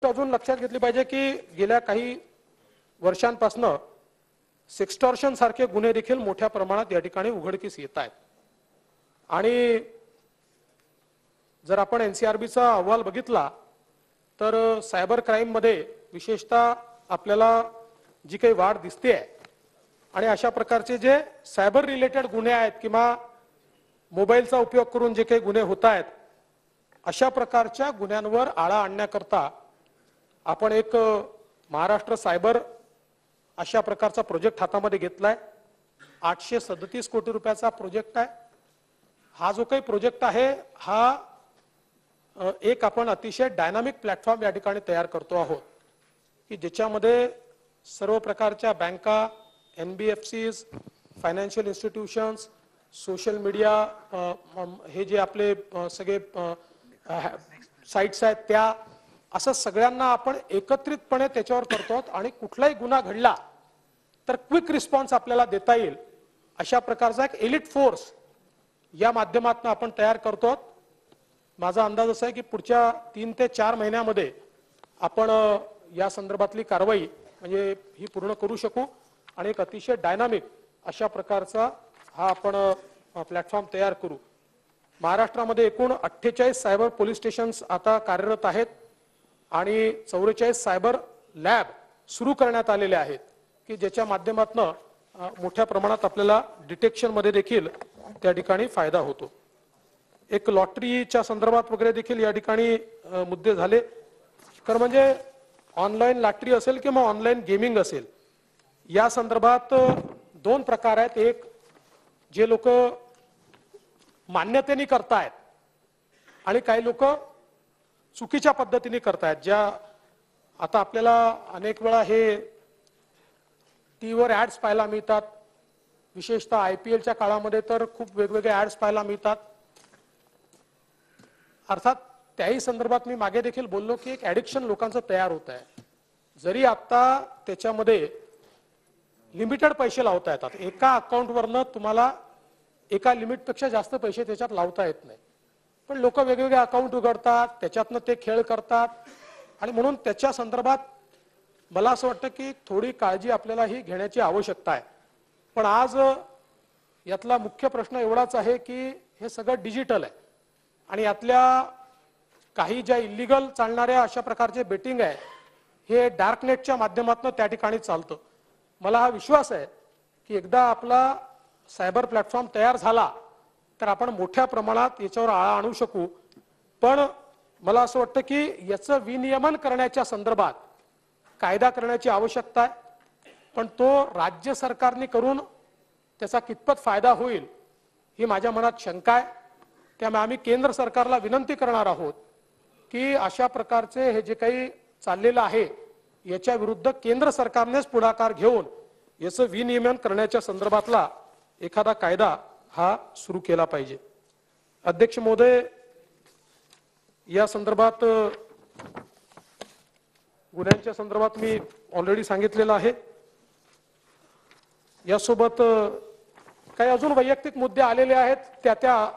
अजून लक्षात घेतली पाहिजे की गेल्या काही वर्षांपासून सेक्स्टॉर्शन सारखे गुन्हे देखील मोठ्या प्रमाणात या ठिकाणी उघडकीस येत आहेत। आणि जर आपण एनसीआरबीचा अहवाल बघितला तर सायबर क्राईम मध्ये विशेषतः आपल्याला जी काही वाढ दिसते आहे आणि अशा प्रकारचे जे सायबर रिलेटेड गुन्हे आहेत किंवा मोबाईलचा उपयोग करून जे काही गुन्हे होत आहेत अशा प्रकारच्या गुन्ह्यांवर आळा आणण्याकरता आपण एक महाराष्ट्र सायबर अशा प्रकारचा प्रोजेक्ट हातामध्ये घेतलाय। 837 कोटी रुपयाचा प्रोजेक्ट आहे। हा जो काही प्रोजेक्ट आहे हा एक आपण अतिशय डायनामिक प्लॅटफॉर्म या ठिकाणी तयार करतो आहोत की ज्याच्यामध्ये सर्व प्रकारच्या बँका, NBFCs, financial institutions, social media, हे जे आपले सगळे साइट्स आहेत त्या असं सगळ्यांना आपण एकत्रितपणे त्याच्यावर करतो आणि कुठलाही गुन्हा घडला तर क्विक रिस्पॉन्स आपल्याला देता येईल अशा प्रकारचा एक एलिट फोर्स या माध्यमातून आपण तयार करतो। माझा अंदाज असा आहे की पुढच्या 3 ते 4 महिन्यामध्ये आपण या संदर्भातली कारवाई म्हणजे ही पूर्ण करू शकू आणि एक अतिशय डायनामिक अशा प्रकारचा हा आपण प्लॅटफॉर्म तयार करू। महाराष्ट्रामध्ये एकूण 48 सायबर पोलीस स्टेशन्स आता कार्यरत आहेत आणि 44 सायबर लॅब सुरू करण्यात आलेले आहेत की ज्याच्या माध्यमातून मोठ्या प्रमाणात आपल्याला डिटेक्शन मध्ये देखील त्या ठिकाणी फायदा होतो। एक लॉटरीच्या संदर्भात वगैरे देखील या ठिकाणी मुद्दे झाले। तर म्हणजे ऑनलाईन लॉटरी असेल किंवा ऑनलाईन गेमिंग असेल या संदर्भात 2 प्रकार आहेत। एक जे लोक मान्यतेने करतायत आणि काही लोक चुकीच्या पद्धतीने करतायत। ज्या आता आपल्याला अनेक वेळा हे टीव्हीवर ऍड्स पाहायला मिळतात, विशेषतः आयपीएलच्या काळामध्ये तर खूप वेगवेगळे ऍड्स पाहायला मिळतात। अर्थात त्याही संदर्भात मी मागे देखील बोललो की एक ऍडिक्शन लोकांचं तयार होत आहे। जरी आता त्याच्यामध्ये लिमिटेड पैसे लावता येतात, एका अकाउंटवरनं तुम्हाला एका लिमिटपेक्षा जास्त पैसे त्याच्यात लावता येत नाही, पण लोक वेगवेगळे अकाउंट उघडतात, त्याच्यातनं ते खेळ करतात आणि म्हणून त्याच्या संदर्भात मला असं वाटतं की थोडी काळजी आपल्याला ही घेण्याची आवश्यकता आहे। पण आज यातला मुख्य प्रश्न एवढाच आहे की हे सगळं डिजिटल आहे आणि यातल्या काही ज्या इल्लीगल चालणाऱ्या अशा प्रकारचे बेटिंग आहे हे डार्क नेटच्या माध्यमातून त्या ठिकाणी चालतं। मला हा विश्वास आहे की एकदा आपला सायबर प्लॅटफॉर्म तयार झाला तर आपण मोठ्या प्रमाणात याच्यावर आळा आणू शकू। पण मला असं वाटतं की याचं विनियमन करण्याच्या संदर्भात कायदा करण्याची आवश्यकता आहे, पण तो राज्य सरकारने करून त्याचा कितपत फायदा होईल ही माझ्या मनात शंका आहे। त्यामुळे आम्ही केंद्र सरकारला विनंती करणार आहोत की अशा प्रकारचे हे जे काही चाललेलं आहे याच्या विरुद्ध केंद्र सरकारनेच पुढाकार घेऊन याचं विनियमन करण्याच्या संदर्भातला एखादा कायदा हा सुरू केला पाहिजे। अध्यक्ष महोदय, या संदर्भात गुन्ह्यांच्या संदर्भात मी ऑलरेडी सांगितलेलं आहे। यासोबत काही अजून वैयक्तिक मुद्दे आलेले आहेत, त्या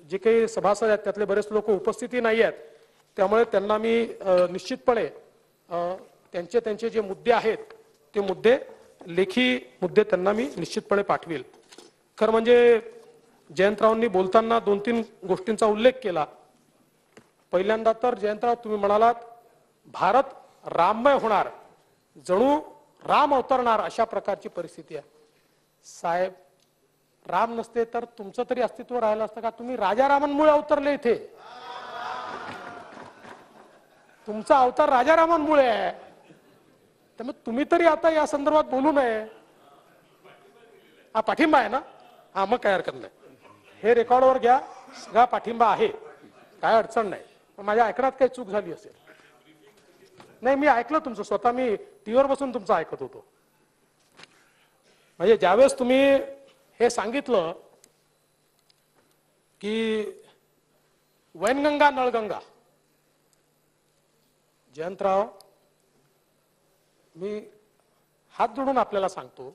जे काही सभासद आहेत त्यातले बरेच लोक उपस्थिती नाही आहेत, त्यामुळे त्यांना मी निश्चितपणे त्यांचे जे मुद्दे आहेत ते मुद्दे लेखी मुद्दे त्यांना मी निश्चितपणे पाठवेल। खरं म्हणजे जयंतरावांनी बोलताना 2-3 गोष्टींचा उल्लेख केला। पहिल्यांदा तर जयंतराव तुम्ही म्हणालात भारत राममय होणार, जणू राम अवतरणार अशा प्रकारची परिस्थिती आहे। साहेब, राम नसते तर तुमचं तरी अस्तित्व राहिलं असतं का? तुम्ही राजारामांमुळे अवतरले इथे, तुमचा अवतार राजारामांमुळे आहे, त्यामुळे तुम्ही तरी आता या संदर्भात बोलू नये। हा पाठिंबा आहे ना? हा, मग काय हरकत नाही, हे रेकॉर्डवर घ्या, सगळा पाठिंबा आहे, काय अडचण नाही। पण माझ्या ऐकण्यात काही चूक झाली असेल, नाही मी ऐकलं तुमचं, स्वतः मी टीव्हीवर बसून तुमचं ऐकत होतो। म्हणजे ज्यावेळेस तुम्ही हे सांगितलं की वैनगंगा नळगंगा, जयंतराव मी हात जोडून आपल्याला सांगतो,